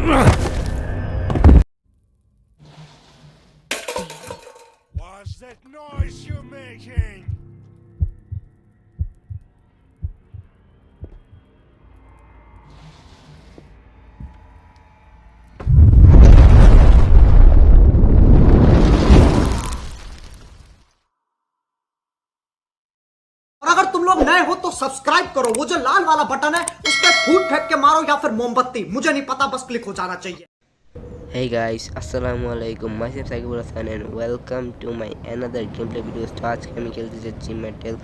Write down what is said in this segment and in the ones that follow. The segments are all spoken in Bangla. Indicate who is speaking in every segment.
Speaker 1: What's that noise you're making?
Speaker 2: और अगर तुम लोग नए हो तो सब्सक्राइब करो, वो जो लाल वाला बटन है उस पर फूट फेंक के मारो या फिर मोमबत्ती, मुझे नहीं पता, बस क्लिक हो जाना चाहिए।
Speaker 3: Hey guys, Assalamualaikum. Myself Saikibul Hasan and welcome to my another gameplay video. আজকে আমি খেলতেছি জিমেটেল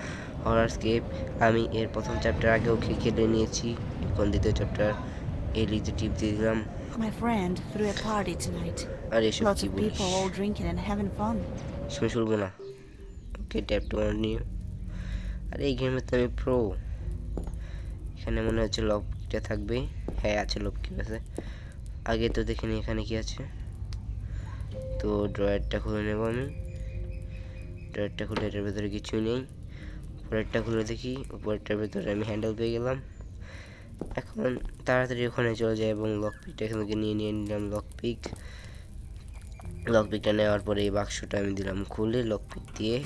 Speaker 3: হরারস্কেপ। আমি এর প্রথম চ্যাপ্টার আগেও খেলে নিয়েছি, এখন দ্বিতীয় চ্যাপ্টার এলিতে টিপ দিয়ে দিলাম।
Speaker 4: My friend threw a party tonight.
Speaker 3: আর এসব
Speaker 4: Lots
Speaker 3: কি
Speaker 4: of
Speaker 3: বলিস,
Speaker 4: people all drinking and having fun.
Speaker 3: শুনে শুনবো না। ওকে, ট্যাপ টু নিয়ে। আরে এই গেমে তো আমি প্রো। এখানে মনে হচ্ছে লকটা থাকবে। হ্যাঁ আছে, লক কি আছে আগে তো দেখিনি। এখানে কি আছে? তো ড্রয়ারটা খুলে নেব আমি। ড্রয়ারটা খুলে এটার ভেতরে কিছুই নেই। উপরেরটা খুলে দেখি, উপরেরটার ভেতরে আমি হ্যান্ডেল পেয়ে গেলাম। এখন তাড়াতাড়ি ওখানে চলে যায় এবং লকপিকটা এখান থেকে নিয়ে নিলাম। লকপিকটা নেওয়ার পরে এই বাক্সটা আমি দিলাম খুলে, লকপিক দিয়ে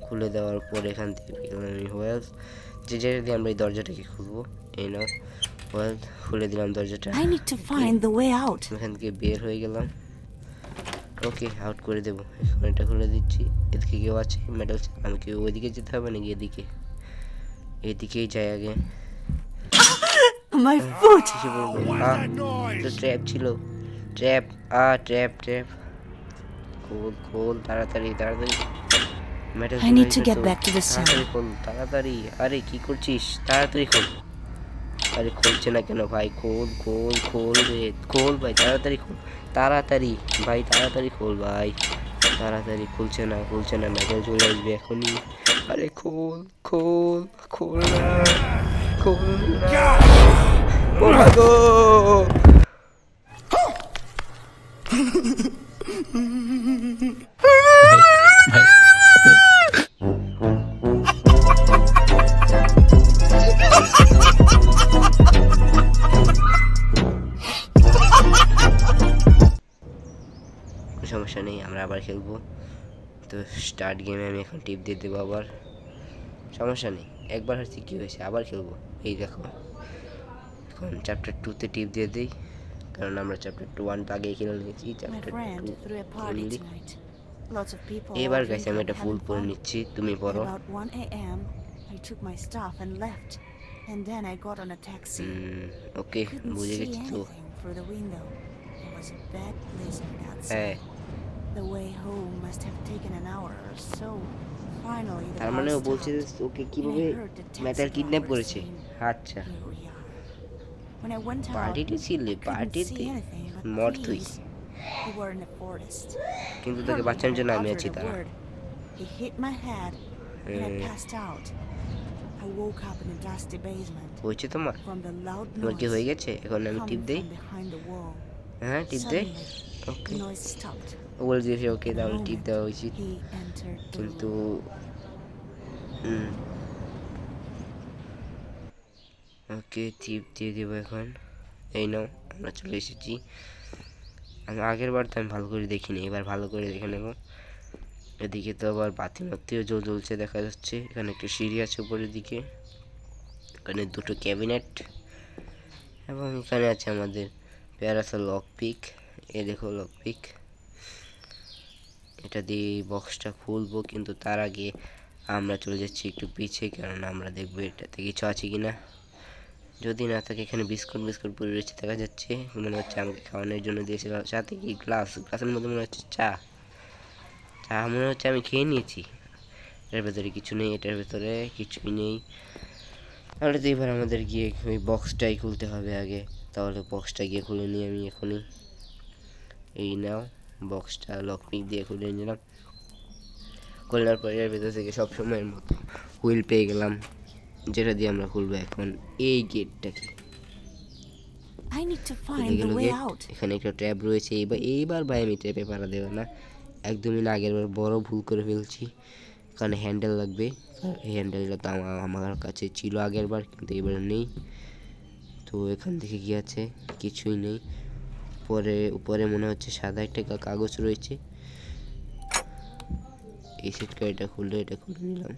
Speaker 3: খুলে দেওয়ার পরে এখান থেকে পেয়ে গেলাম আমি ওয়েলথ, যেটা দিয়ে আমরা এই দরজাটাকে খুলবো। এই নাও ওয়েলথ, খুলে দিলাম দরজাটা।
Speaker 4: I need to find the way out.
Speaker 3: এখান থেকে বের হয়ে গেলাম। ওকে, আউট করে দেবো। এখন এটা খুলে দিচ্ছি। এদিকে কেউ আছে? মেডাল। আমাকে ওইদিকে যেতে হবে নাকি এদিকে? এদিকেই যাই আগে।
Speaker 4: My foot!
Speaker 3: কিসে বলবো?
Speaker 1: What's that
Speaker 3: তো
Speaker 1: noise?
Speaker 3: ট্র্যাপ ছিল। Trap trap. খোল তাড়াতাড়ি। Medal
Speaker 4: I need to get back to the
Speaker 3: তাড়াতাড়ি
Speaker 4: cell.
Speaker 3: খোল, তাড়াতাড়ি। আরে কি করছিস? তাড়াতাড়ি খোল। আরে খুলছে না কেন ভাই? খোল রে, খোল ভাই, তাড়াতাড়ি খোল, তাড়াতাড়ি ভাই, তাড়াতাড়ি খোল ভাই, তাড়াতাড়ি। খুলছে না, মেডেল চলে আসবে এখনই। আরে খোল না। ও মা গো! সমস্যা নেই, আমরা আবার খেলবো। তো স্টার্ট গেমে আমি এখন টিপ দিয়ে দেবো আবার। সমস্যা নেই, একবার হচ্ছে কী হয়েছে, আবার খেলবো। এই দেখো, এখন চ্যাপ্টার 2-তে টিপ দিয়ে দিই, কারণ আমরা চ্যাপ্টার 1 আগেই খেলে নিয়েছি।
Speaker 4: My
Speaker 3: chapter
Speaker 4: friend
Speaker 3: 2
Speaker 4: threw a party
Speaker 3: এমনি।
Speaker 4: tonight. Lots of people
Speaker 3: এবার
Speaker 4: all
Speaker 3: গেছে,
Speaker 4: drinking
Speaker 3: আমি
Speaker 4: and
Speaker 3: এটা ফুল
Speaker 4: having
Speaker 3: পরে
Speaker 4: fun.
Speaker 3: নিচ্ছি, তুমি
Speaker 4: At
Speaker 3: পড়ো।
Speaker 4: about 1 a.m., I took my stuff and left. And then I got on a taxi.
Speaker 3: Okay,
Speaker 4: Couldn't
Speaker 3: বুঝে
Speaker 4: see
Speaker 3: গেছি তো।
Speaker 4: anything through the window. There was a bad blizzard
Speaker 3: হ্যাঁ,
Speaker 4: outside. The way home must have taken an hour or so. Finally, the
Speaker 3: তার
Speaker 4: car
Speaker 3: মানে ও বলছে যে
Speaker 4: stopped.
Speaker 3: ওকে কিভাবে মেটাল কিডন্যাপ করেছে। আচ্ছা,
Speaker 4: Here we are. When I went out,
Speaker 3: পার্টিতে ছিলে?
Speaker 4: I couldn't
Speaker 3: পার্টিতে
Speaker 4: see anything but
Speaker 3: মর তুই।
Speaker 4: trees. We were in the forest.
Speaker 3: কিন্তু তোকে
Speaker 4: Hardly
Speaker 3: বাঁচানোর
Speaker 4: had I
Speaker 3: জন্য আমি
Speaker 4: uttered
Speaker 3: আছি,
Speaker 4: a
Speaker 3: তারা।
Speaker 4: word. He hit my head and I passed out. I woke up in a dusty basement
Speaker 3: হয়েছে তোমার?
Speaker 4: from the loud
Speaker 3: তোমার কি
Speaker 4: noise
Speaker 3: হয়ে গেছে? এখন আমি টিপ
Speaker 4: coming
Speaker 3: দেই।
Speaker 4: from behind the wall.
Speaker 3: হ্যাঁ, টিপ দেই।
Speaker 4: Suddenly,
Speaker 3: okay,
Speaker 4: the noise stopped.
Speaker 3: ও বলছে ওকে,
Speaker 4: In a
Speaker 3: তাহলে টিপ
Speaker 4: moment,
Speaker 3: দেওয়া উচিত।
Speaker 4: he entered the
Speaker 3: কিন্তু
Speaker 4: room.
Speaker 3: ওকে, টিপ দিয়ে দেবো এখন। এই নাও, আমরা চলে এসেছি। আমি আগের বার তো আমি ভালো করে দেখিনি, এবার ভালো করে দেখে নেব। এদিকে তো আবার বাতি মাতিও জ্বলছে দেখা যাচ্ছে। এখানে একটা সিঁড়ি আছে উপরের দিকে, এখানে দুটো ক্যাবিনেট, এবং এখানে আছে আমাদের প্যারাসা লকপিক। এ দেখো লকপিক, এটা দিয়ে বক্সটা খুলবো, কিন্তু তার আগে আমরা চলে যাচ্ছি একটু পিছিয়ে, কারণ আমরা দেখবো এটাতে কিছু আছে কিনা। যদি না থাকে, এখানে বিস্কুট পড়ে রয়েছে দেখা যাচ্ছে, মনে হচ্ছে আমাকে খাওয়ানোর জন্য দিয়েছিল। সাথে কি গ্লাসের মধ্যে মনে হচ্ছে চা মনে হচ্ছে আমি খেয়ে নিয়েছি। এটার ভেতরে কিছু নেই, এটার ভেতরে কিছুই নেই। তাহলে তো এবার আমাদের গিয়ে ওই বক্সটাই খুলতে হবে আগে। তাহলে বক্সটা গিয়ে খুলে নিই আমি এখনই। এই নাও, বক্সটা লকপিক দিয়ে খুলে নিলাম। খোলার পরে এর ভেতর থেকে সবসময়ের মতো হুইল পেয়ে গেলাম, যেটা দিয়ে আমরা খুলবো এখন এই গেটটাকে।
Speaker 4: I need to
Speaker 3: খুলে
Speaker 4: find
Speaker 3: গেল
Speaker 4: the way
Speaker 3: গেট।
Speaker 4: out.
Speaker 3: এখানে একটা ট্র্যাপ রয়েছে। এইবার ভাই আমি ট্র্যাপে পাড়া দেবো না, একদমই না। আগের বার বড় ভুল করে ফেলছি, কারণ হ্যান্ডেল লাগবে। এই হ্যান্ডেলটা তো আমার কাছে ছিল আগের বার, কিন্তু এবার নেই। তো এখান থেকে কি আছে? কিছুই নেই। উপরে উপরে মনে হচ্ছে সাদা একটা কাগজ রয়েছে। এই সিট এটা খুলে নিলাম,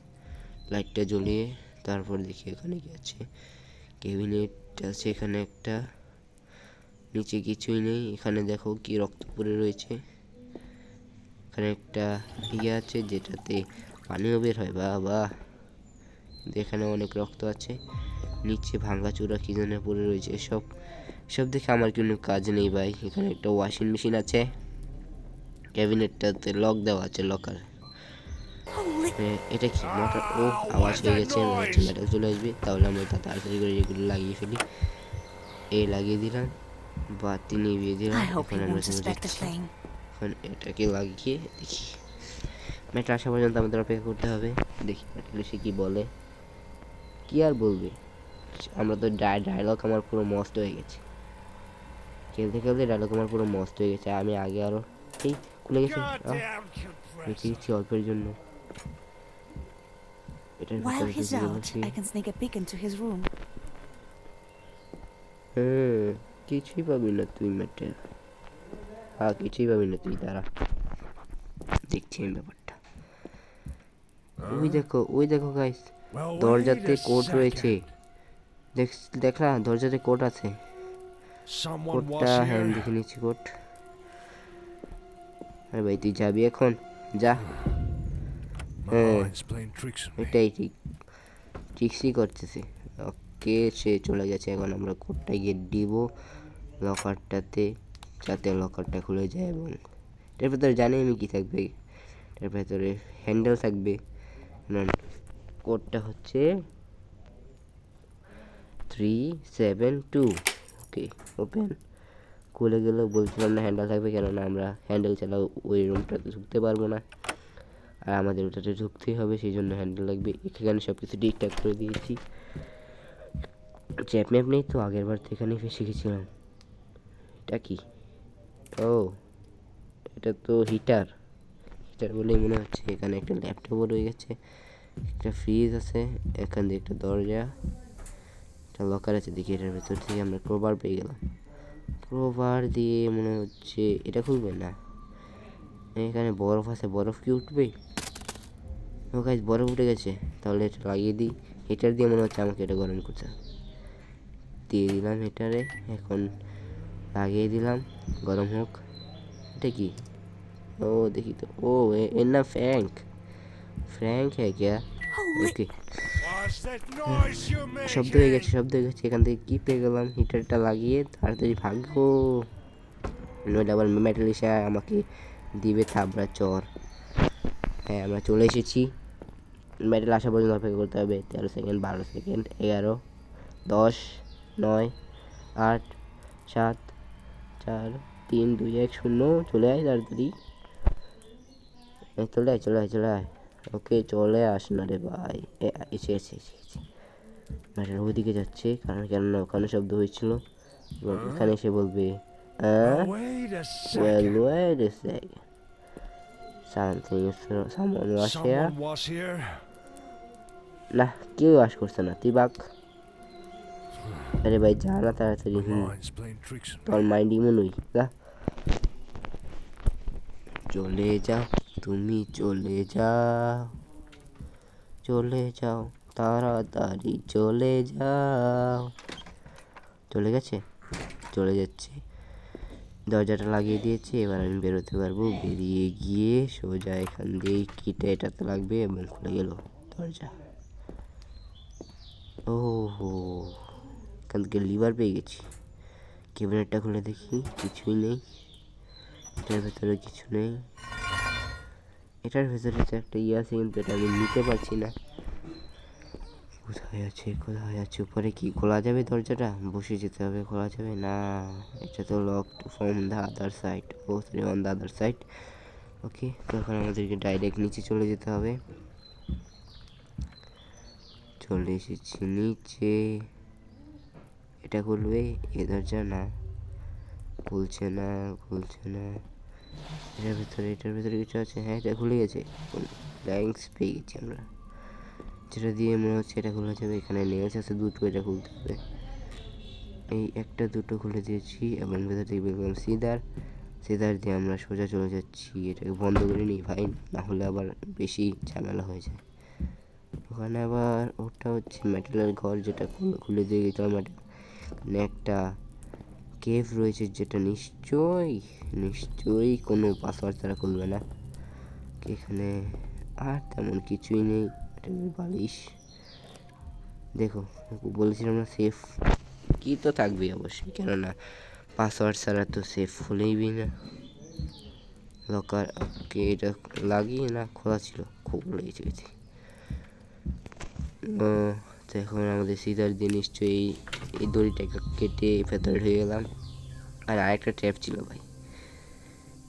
Speaker 3: লাইটটা জ্বলিয়ে। তারপর দেখি এখানে কি আছে, ক্যাবিনেট আছে এখানে একটা, নিচে কিছুই নেই। এখানে দেখো কি রক্ত পড়ে রয়েছে। এখানে একটা ইয়ে আছে যেটাতে পানিও বের হয়, বাবা। এখানে অনেক রক্ত আছে। নিচে ভাঙাচোরা কি যেন পড়ে রয়েছে। সব দেখে আমার কোনো কাজ নেই ভাই। এখানে একটা ওয়াশিং মেশিন আছে, ক্যাবিনেটটাতে লক দেওয়া আছে, লকার।
Speaker 4: Holy.
Speaker 3: এটা কি মোটর? ও আওয়াজ হয়ে গেছে, মনে হচ্ছে মেটাল চলে আসবে। তাহলে আমরা তাড়াতাড়ি করে এগুলো লাগিয়ে ফেলি। লাগিয়ে দিলাম, বাতি নিভিয়ে দিলাম।
Speaker 4: I hope
Speaker 3: এখন
Speaker 4: he
Speaker 3: আমরা
Speaker 4: won't suspect a thing.
Speaker 3: এখন এটাকে লাগিয়ে দেখি। মেটাল আসা পর্যন্ত আমাদের অপেক্ষা করতে হবে। দেখি মেটাল এসে কি বলে। কি আর বলবে, আমরা তো ডায়লগ আমার পুরো মস্ত হয়ে গেছে। খেলতে ডায়লগ আমার পুরো মস্ত হয়ে গেছে। আমি আগে আরো এই খুলে গেছে,
Speaker 1: Goddamn compressor.
Speaker 3: বেঁচে অল্পের জন্য। এটার
Speaker 4: While
Speaker 3: ভিতরে
Speaker 4: he's
Speaker 3: ঢুকে
Speaker 4: out,
Speaker 3: গেছি।
Speaker 4: I can sneak a peek into his room.
Speaker 3: কিছুই পাবি না তুই মেটেল, কিছুই পাবি না তুই। দাঁড়া, দেখছি আমি ব্যাপারটা। ওই দেখো guys,
Speaker 1: Well,
Speaker 3: দরজাতে
Speaker 1: wait a
Speaker 3: code রয়েছে।
Speaker 1: second.
Speaker 3: দেখলা দরজাতে কোড আছে।
Speaker 1: Someone
Speaker 3: কোডটা
Speaker 1: was
Speaker 3: হ্যাঁ
Speaker 1: here.
Speaker 3: দেখে নিচ্ছি কোড। আরে ভাই তুই যাবি এখন, যা।
Speaker 1: My mind's playing tricks on me.
Speaker 3: এটাই ঠিকই করতেছে। ওকে, সে চলে গেছে। এখন আমরা কোডটা গিয়ে দিব লকারটাতে, যাতে লকারটা খুলে যায়। এবং এটার ভেতরে জানি আমি কি থাকবে, এটার ভেতরে হ্যান্ডেল থাকবে। কোডটা হচ্ছে 372। ওকে, ওপেন। খুলে গেলেও বলছিলাম না হ্যান্ডেল থাকবে, কেননা আমরা হ্যান্ডেল ছাড়া ওই রুমটাতে ঢুকতে পারবো না। আর আমাদের ওটাতে ঢুকতেই হবে, সেই জন্য হ্যান্ডেল লাগবে। এখানে সব কিছু ঠিকঠাক করে দিয়েছি। চ্যাপ ম্যাপ নেই তো, আগের বার তো এখানেই ফেসে গেছিলাম। এটা কি? ও, এটা তো হিটার বলেই মনে হচ্ছে। এখানে একটা ল্যাপটপও রয়ে গেছে, একটা ফ্রিজ আছে, এখান দিয়ে একটা দরজা, একটা লকার আছে। দেখি এটার ভেতর থেকে আমরা ক্রোবার পেয়ে গেলাম। ক্রোবার দিয়ে মনে হচ্ছে এটা খুলবে না। এখানে বরফ আছে, বরফ কি উঠবে? ও গাইস, বরফ উঠে গেছে। তাহলে এটা লাগিয়ে দিই। হিটার দিয়ে মনে হচ্ছে আমাকে এটা গরম করতে হবে। দিয়ে দিলাম হিটারে, এখন লাগিয়ে দিলাম, গরম হোক। এটা কি? ও দেখি তো। ও এর নাম ফ্র্যাঙ্ক হ্যাঁ ক্যা?
Speaker 4: Holy.
Speaker 3: Okay,
Speaker 1: What's that noise you're
Speaker 3: শব্দ হয়ে
Speaker 1: making?
Speaker 3: গেছে। এখান থেকে কি পেয়ে গেলাম, হিটারটা লাগিয়ে তাড়াতাড়ি ভাগো, নইলে আবার মেটাল এসে আমাকে দিবে থাবড়া চর। হ্যাঁ, আমরা চলে এসেছি। মেটাল আসা পর্যন্ত অপেক্ষা করতে হবে। 13 সেকেন্ড, 12 সেকেন্ড, 11, 10, 9, 8, 7, 4, 3, 2, 1, 0। চলে আয় তাড়াতাড়ি, চলে আয়। ওকে, চলে আস না রে ভাই। এসে মেটাল ওইদিকে যাচ্ছে, কেননা ওখানে শব্দ হয়েছিল। এবং এখানে এসে বলবে
Speaker 1: Now, wait a second.
Speaker 3: wait a second. Someone was here.
Speaker 1: Someone was here.
Speaker 3: না, কেউ আস করছে না, তুই বাক। আরে ভাই যা না তাড়াতাড়ি।
Speaker 1: My mind's playing tricks on me.
Speaker 3: তোর মাইন্ড ইমন হই, যা। চলে যাও, তুমি চলে যাও তাড়াতাড়ি চলে যাও। চলে গেছে, চলে যাচ্ছে। দরজাটা লাগিয়ে দিয়েছি, এবার আমি বেরোতে পারবো। বেরিয়ে গিয়ে সোজা এখান দিয়ে কিটা এটাতে লাগবে এবং খুলে গেল দরজা। ও হো, এখান থেকে লিভার পেয়ে গেছি। ক্যাবিনেটটা খুলে দেখি, কিছুই নেই। এটার ভেতরে কিছু নেই। এটার ভেতরে তো একটা ইয়ে আছে, কিন্তু এটা আমি নিতে পারছি না। কোথায় আছে? উপরে কি খোলা যাবে দরজাটা? বসে যেতে হবে, খোলা যাবে না। এটা তো locked from the other side. Oh sorry, on the other side. Okay, তো এখন আমাদেরকে ডাইরেক্ট নিচে চলে যেতে হবে। চলে এসেছি নিচে। এটা খুলবে এ দরজা? না, খুলছে না। এটার ভেতরে কিছু আছে। হ্যাঁ, এটা খুলে গেছে। ব্ল্যাঙ্কস পেয়ে গেছি আমরা, যেটা দিয়ে মনে হচ্ছে এটা খোলা যাবে। এখানে নেলস আছে দুটো, এটা খুলতে হবে। এই একটা দুটো খুলে দিয়েছি এবং ভেতর থেকে বেরোলাম সিদার দিয়ে আমরা সোজা চলে যাচ্ছি। এটাকে বন্ধ করে নিই ভাই, না হলে আবার বেশি ঝামেলা হয়ে যায়। ওখানে আবার ওটা হচ্ছে মেটালের ঘর, যেটা খুলে দিয়ে গেছিলাম। এখানে একটা কেভ রয়েছে, যেটা নিশ্চয়ই কোনো পাসওয়ার্ড তারা খুলবে না। এখানে আর তেমন কিছুই নেই। বালিশ দেখো, বলেছিলাম না সেফ কি তো থাকবে অবশ্যই, কেননা পাসওয়ার্ড ছাড়া তো সেফ খুলেইবি না। লকার ওকে, এটা লাগিয়ে না খোলা ছিল, খুব লেগেছে গেছি। তো এখন আমাদের সিদার দিয়ে নিশ্চয়ই এই দড়িটাকে কেটে ভেতরে হয়ে গেলাম। আর আরেকটা ট্র্যাপ ছিল ভাই,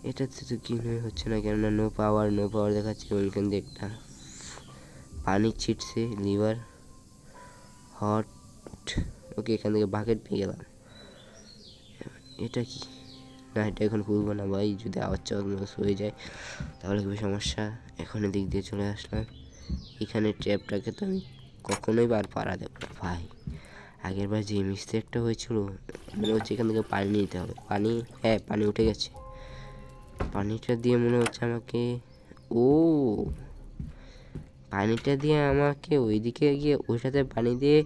Speaker 3: এটাতে তো কি হচ্ছে না, কেননা নো পাওয়ার দেখাচ্ছে। ওইখান দিয়ে একটা পানি ছিটছে, লিভার হট। ওকে, এখান থেকে বাকেট পেয়ে গেলাম। এটা কি না, এটা এখন খুলবো না ভাই, যদি আওয়াজ হয়ে যায় তাহলে খুবই সমস্যা। এখন এদিক দিয়ে চলে আসলাম। এখানে ট্র্যাপটাকে তো আমি কখনোই পারা দেবো না ভাই। আগের বার যে মিস্টেকটা হয়েছিল, মনে হচ্ছে এখান থেকে পানি নিতে হবে। পানি উঠে গেছে। পানিটা দিয়ে মনে হচ্ছে আমাকে ওইদিকে গিয়ে ওইটাতে পানি দিয়ে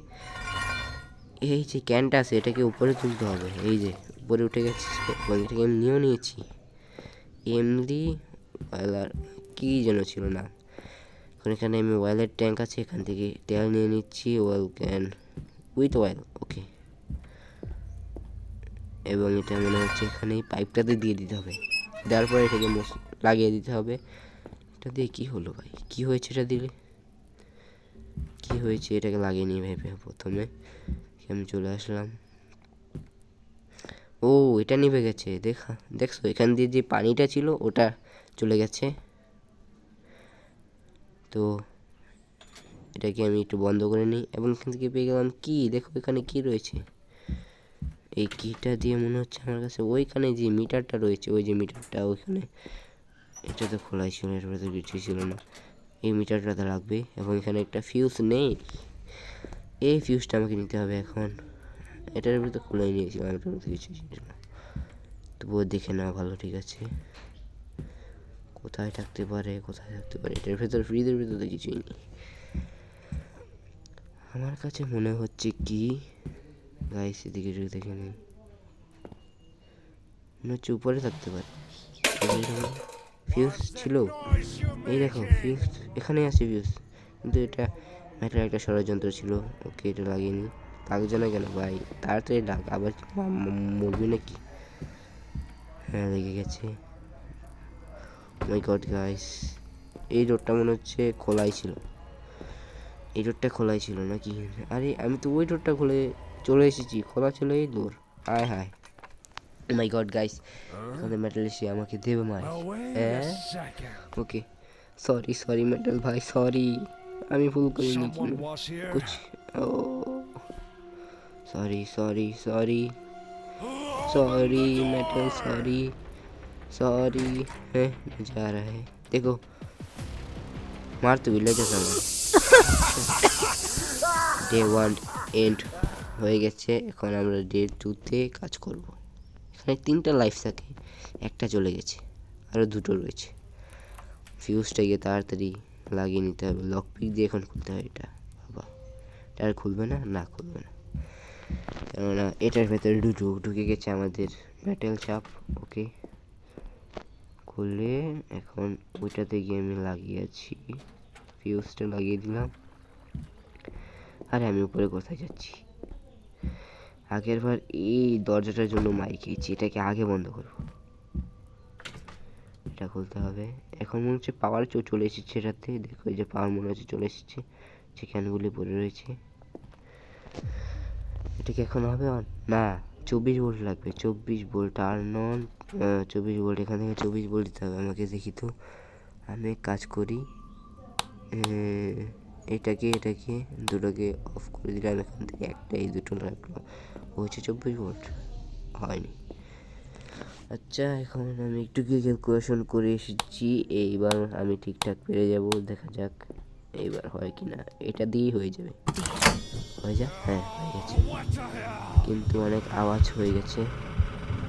Speaker 3: এই যে ক্যানটা আছে এটাকে উপরে তুলতে হবে। এই যে উপরে উঠে গেছে এবং এটাকে এমনিও নিয়েছি, এমনি ওয়েলার কি যেন ছিল না। এখন এখানে আমি ওয়েলের ট্যাঙ্ক আছে, এখান থেকে তেল নিয়ে নিচ্ছি, ওয়েল ক্যান উইথ ওয়েল। ওকে, এবং এটা মনে হচ্ছে এখানে পাইপটাতে দিয়ে দিতে হবে। দেওয়ার পরে এটাকে লাগিয়ে দিতে হবে। এটা দিয়ে কি হলো ভাই, কি হয়েছে এটা দিলে, কি হয়েছে? এটাকে লাগিয়ে নিয়ে ভেবে প্রথমে আমি চলে আসলাম। ও, এটা নিভে গেছে। দেখছো এখান দিয়ে যে পানিটা ছিল ওটা চলে গেছে। তো এটাকে আমি একটু বন্ধ করে নিই এবং এখান থেকে পেয়ে গেলাম কি। দেখো এখানে কি রয়েছে, এই কিটা দিয়ে মনে হচ্ছে আমার কাছে ওইখানে যে মিটারটা রয়েছে, ওই যে মিটারটা ওইখানে, এটা তো খোলাই ছিল, এর ভেতরে কিছুই ছিল না। এই মিটারটাতে লাগবে এবং এখানে একটা ফিউজ নেই, এই ফিউজটা আমাকে নিতে হবে এখন। এটার ভিতরে খুলে নিয়েছিলাম, এটার ভিতরে কিছুই ছিল না, তবুও দেখে নেওয়া ভালো। ঠিক আছে, কোথায় থাকতে পারে এটার ভেতর, ফ্রিজের ভিতরে কিছুই নেই আমার কাছে মনে হচ্ছে। কি গাইস, এদিকে দেখে নেই, মনে হচ্ছে উপরে থাকতে পারে। ফিউজ ছিল, এই দেখো ফিউজ এখানে আছে ফিউজ, কিন্তু এটা মেটাল একটা ষড়যন্ত্র ছিল। ওকে, এটা লাগিয়ে নি। লাগছে না কেন ভাই, তাড়াতাড়ি লাগ, আবার মরবি নাকি? হ্যাঁ, লেগে গেছে। মাই গড গাইস, এই রোডটা মনে হচ্ছে খোলাই ছিল, নাকি? আরে আমি তো ওই রোডটা খুলে চলে এসেছি, খোলা ছিল এই ডোর। হায় মাই গড গাইস, এখানে মেটাল এসে আমাকে দেবে মার।
Speaker 1: Now wait a second.
Speaker 3: Okay, sorry metal ভাই, সরি, আমি ভুল করিনি।
Speaker 1: Someone was here.
Speaker 3: कुछ सॉरी मेटल, सॉरी है, जा रहा है। देखो मार तो विलेजर सामने। ডে 1 এন্ড হয়ে গেছে। এখন আমরা ডে 2তে কাজ করব। এখানে 3টা লাইফ থাকে, একটা চলে গেছে, আরও 2টো রয়েছে। ফিউজটা গিয়ে তাড়াতাড়ি লাগিয়ে নিতে হবে। লক পিক দিয়ে এখন খুলতে হয় এটা। বাবা, এটা আর খুলবে না, খুলবে না, কেননা এটার ভেতরে ঢুকে গেছে আমাদের মেটাল চাপ। ওকে, খুললে এখন ওইটাতে গিয়ে আমি লাগিয়েছি, ফিউজটা লাগিয়ে দিলাম। আরে আমি উপরে কোথায় যাচ্ছি? আগের বার এই দরজাটার জন্য মাইক খেয়েছি, এটাকে আগে বন্ধ করবো। এটা খুলতে হবে। এখন মনে হচ্ছে পাওয়ার চলে এসেছে এটাতে। দেখো এই যে পাওয়ার মনে হচ্ছে চলে এসেছে, চিকেনগুলি পড়ে রয়েছে। এটা কি এখন হবে অন? না, 24 ভোল্ট লাগবে, 24 ভোল্ট টার্ন অন। 24 ভোল্ট, এখান থেকে 24 ভোল্ট দিতে হবে আমাকে। দেখি তো, আমি কাজ করি, এটাকে দুটোকে অফ করে দিলাম। এখান থেকে একটা, এই দুটো রাখলাম, হচ্ছে 24 ভোল্ট, হয়নি। আচ্ছা, এখন আমি একটু ক্যালকুলেশন করে এসেছি, এইবার আমি ঠিকঠাক পেরে যাব, দেখা যাক। এইবার হয় কি না, এটা দিয়েই হয়ে যাবে। হয়ে যা, হ্যাঁ হয়ে গেছে, কিন্তু অনেক আওয়াজ হয়ে গেছে।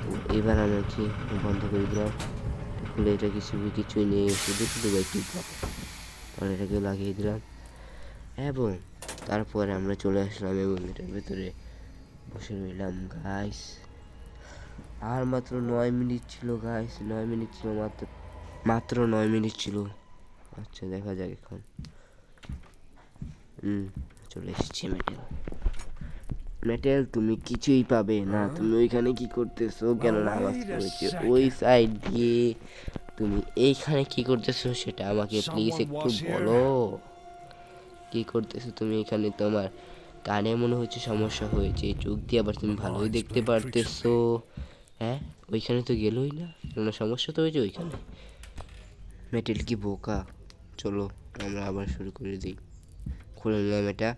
Speaker 3: তো এবার আমরা কি বন্ধ করে দিলাম, খুলে এটা কিছুই নেই, শুধু শুধু বাইকটি পরে এটাকে লাগিয়ে দিলাম এবং তারপরে আমরা চলে আসলাম এবং এটার ভেতরে বসে রইলাম গাইস। আর মাত্র 9 মিনিট ছিল গাইস, 9 মিনিট ছিল, মাত্র 9 মিনিট ছিল। আচ্ছা দেখা যাক এখন। চলে এসেছি মেটেল, তুমি কিছুই পাবে না। তুমি ওইখানে কি করতেছো, কেন আওয়াজ করেছো ওই সাইড দিয়ে, তুমি এইখানে কি করতেছো সেটা আমাকে প্লিজ একটু বলো। কি করতেছো তুমি এখানে? তোমার কানে মনে হচ্ছে সমস্যা হয়েছে, চোখ দিয়ে আবার তুমি ভালোই দেখতে পারতেছো। হ্যাঁ ওইখানে তো গেলোই না, কোনো সমস্যা তো হয়েছে ওইখানে। মেটেল কি বোকা? চলো আমরা আবার শুরু করে দিই। খুলে নিলাম এটা,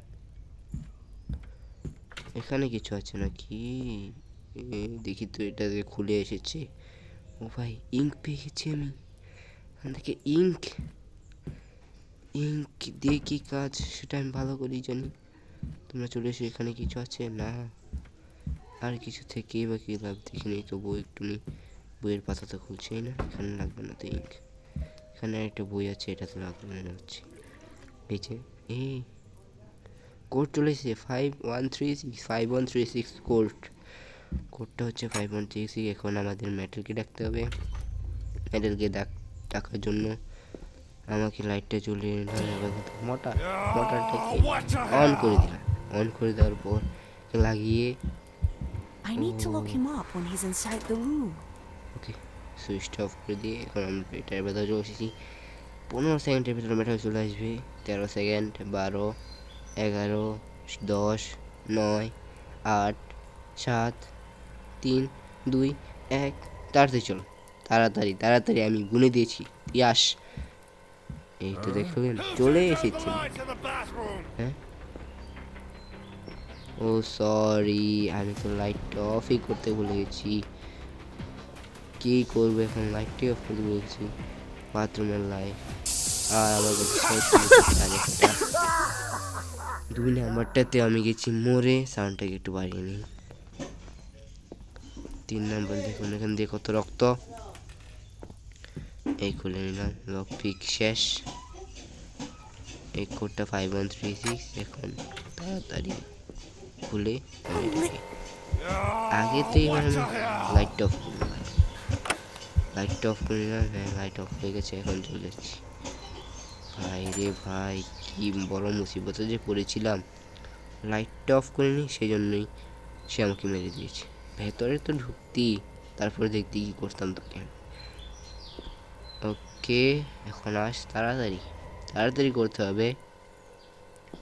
Speaker 3: এখানে কিছু আছে নাকি দেখি তো। এটা খুলে এসেছে। ও ভাই ইঙ্ক পেয়ে গেছি আমি এখান থেকে। ইঙ্ক দিয়ে কি কাজ সেটা আমি ভালো করেই জানি। তোমরা চলে এসে, এখানে কিছু আছে না, আর কিছু থেকে বা কি লাভ দেখিনি। তো বই একটু নি, বইয়ের পাতা তো খুলছেই না, এখানে লাগবে না তো ইঙ্ক। এখানে একটা বই আছে, এটা তো লাগবে মনে হচ্ছে। এই যে এই কোড চলে এসেছে 5136 কোডটা হচ্ছে 5136। এখন আমাদের মেটেলকে ডাকতে হবে। মেটেলকে ডাকার জন্য আমাকে লাইটটা জ্বলিয়ে মোটরটাকে অন করে দিলাম। অন করে দেওয়ার পর লাগিয়ে
Speaker 4: I need to look him up when he's inside the room.
Speaker 3: ওকে সুইচটা অফ করে দিয়ে এখন আমরা এটার ভেতরে চলে এসেছি। 15 সেকেন্ডের ভিতরে মেটেল চলে আসবে। 13 সেকেন্ড, 12, 11, 10, 9, 8, 7, 3, 2, 1। তাড়াতাড়ি চলো, তাড়াতাড়ি আমি গুনে দিয়েছি। ইয়াস, এই তো দেখলেন চলে এসেছি। হ্যাঁ ও সরি, আমি তো লাইটটা অফই করতে ভুলে গেছি। কি করবো এখন, লাইটটাই অফ করে বলছি। বাথরুমের লাইট আর আমার কাছে 2 নাম্বারটাতে আমি গেছি মরে। সাউন্ডটাকে একটু বাড়িয়ে নিই। 3 নাম্বার দেখুন এখান দিয়ে কত রক্ত। এই খুলে নিলাম, লক পিক শেষ। এই কোডটা 5136। এখন তাড়াতাড়ি খুলে আগে তো এবার আমি লাইটটা অফ করলাম। হ্যাঁ লাইট অফ হয়ে গেছে। এখন চলে যাচ্ছি। ভাই রে ভাই, কি বড় মুসিবতে যে পড়েছিলাম। লাইটটা অফ করিনি, সেই জন্যই সে আমাকে মেরে দিয়েছে। ভেতরে তো ঢুকতি, তারপরে দেখতে কি করতাম তোকে। ওকে এখন আস, তাড়াতাড়ি করতে হবে,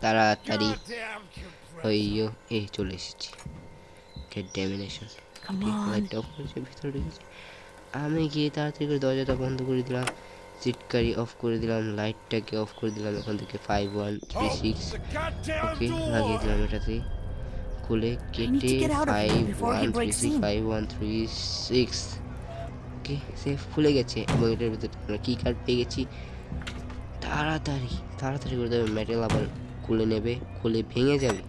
Speaker 3: তাড়াতাড়ি। হইও এই চলে এসেছি। ড্যামিনেশন লাইটটা অফ করেছে, ভিতরে ঢুকেছে। আমি গিয়ে তাড়াতাড়ি করে দরজাটা বন্ধ করে দিলাম, চিটকারি অফ করে দিলাম, লাইটটাকে অফ করে দিলাম। এখান থেকে 5136 ওকে লাগিয়ে দিলাম। এটাতে খুলে কেটে 5136 ওকে সেফ খুলে গেছে। এবং এটার ভিতরে আমরা কি কার্ড পেয়ে গেছি। তাড়াতাড়ি করে দেবে। মেটেল আবার খুলে নেবে, খুলে ভেঙে যাবে,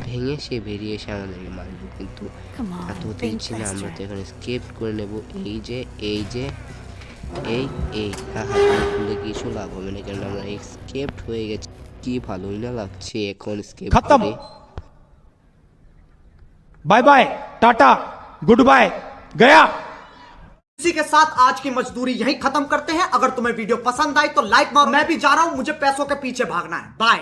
Speaker 3: ভেঙে সে বেরিয়ে এসে আমাদেরকে মারবে। কিন্তু এত হতে ইচ্ছে না, আমরা তো এখানে স্কেপ করে নেব। এই খুলে কিছু লাভ হবে না, কারণ আমরা স্কেপ হয়ে গেছি। কি ভালোই না লাগছে এখন স্কেপ করে।
Speaker 1: Bye bye tata good bye गया।
Speaker 2: इसी के साथ आज की मजदूरी यहीं खत्म करते हैं। अगर तुम्हें वीडियो पसंद आई तो लाइक मारो। मैं भी जा रहा हूं, मुझे पैसों के पीछे भागना है। बाय।